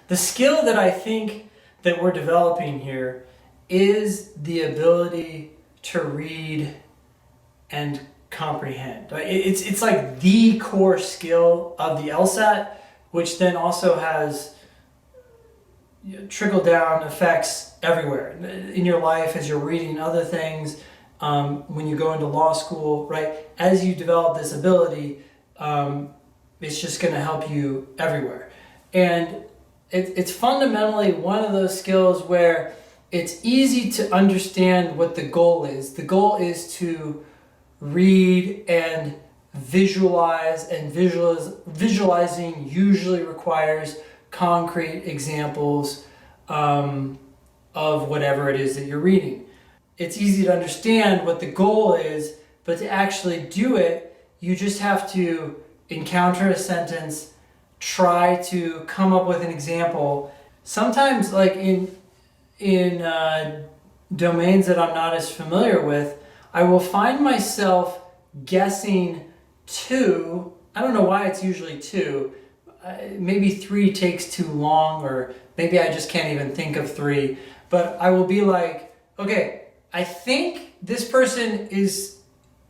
The skill that I think that we're developing here is the ability to read and comprehend. It's like the core skill of the LSAT, which then also has trickle down effects everywhere in your life as you're reading other things, when you go into law school, right? As you develop this ability, it's just going to help you everywhere. And it's fundamentally one of those skills where it's easy to understand what the goal is. The goal is to read and visualize, and visualizing usually requires concrete examples of whatever it is that you're reading. It's easy to understand what the goal is, but to actually do it, you just have to encounter a sentence, try to come up with an example. Sometimes, like in domains that I'm not as familiar with, I will find myself guessing two. I don't know why it's usually two. Maybe three takes too long, or maybe I just can't even think of three. But I will be like, okay, I think this person is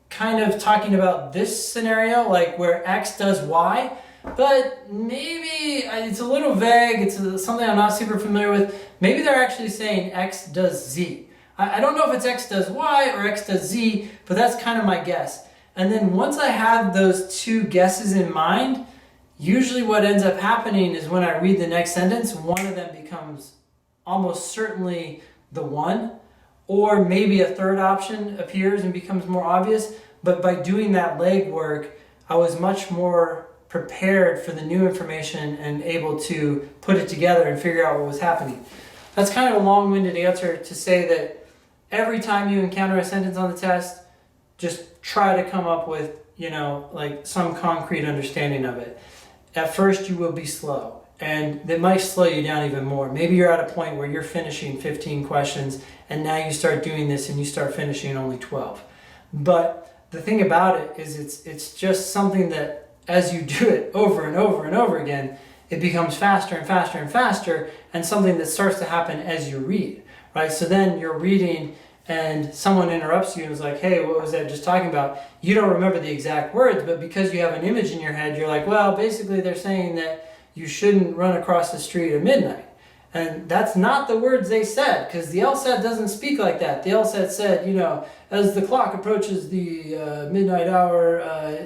kind of talking about this scenario, like where X does Y, but maybe it's a little vague. It's something I'm not super familiar with. Maybe they're actually saying X does Z. I don't know if it's X does Y or X does Z, but that's kind of my guess. And then once I have those two guesses in mind, usually what ends up happening is when I read the next sentence, one of them becomes almost certainly the one, or maybe a third option appears and becomes more obvious. But by doing that legwork, I was much more prepared for the new information and able to put it together and figure out what was happening. That's kind of a long-winded answer to say that every time you encounter a sentence on the test, just try to come up with, like some concrete understanding of it. At first you will be slow, and that might slow you down even more. Maybe you're at a point where you're finishing 15 questions and now you start doing this and you start finishing only 12. But the thing about it is it's just something that as you do it over and over and over again, it becomes faster and faster and faster, and something that starts to happen as you read, right? So then you're reading and someone interrupts you and is like, hey, what was that just talking about? You don't remember the exact words, but because you have an image in your head, you're like, well, basically they're saying that you shouldn't run across the street at midnight. And that's not the words they said, because the LSAT doesn't speak like that. The LSAT said, as the clock approaches the midnight hour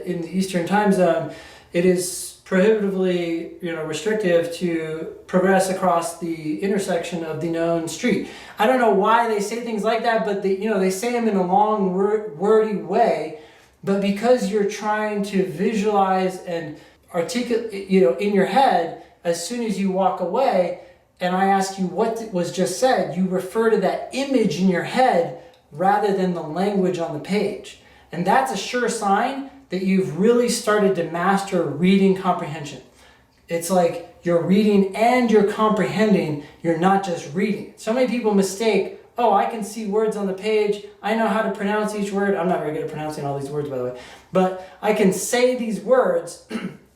in the Eastern time zone, it is prohibitively, restrictive to progress across the intersection of the known street. I don't know why they say things like that, but they say them in a long, wordy way. But because you're trying to visualize and articulate, in your head, as soon as you walk away, and I ask you what was just said, you refer to that image in your head rather than the language on the page. And that's a sure sign that you've really started to master reading comprehension. It's like you're reading and you're comprehending, you're not just reading. So many people mistake, oh, I can see words on the page, I know how to pronounce each word. I'm not very good at pronouncing all these words, by the way. But I can say these words,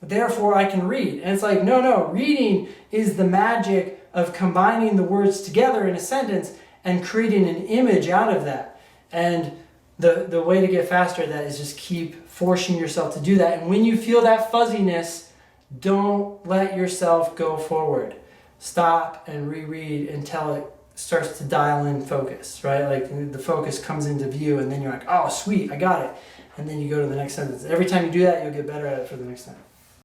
therefore I can read. And it's like, no, reading is the magic of combining the words together in a sentence and creating an image out of that. And the way to get faster at that is just keep forcing yourself to do that. And when you feel that fuzziness, don't let yourself go forward. Stop and reread until it starts to dial in focus, right? Like the focus comes into view, and then you're like, oh, sweet, I got it. And then you go to the next sentence. Every time you do that, you'll get better at it for the next time.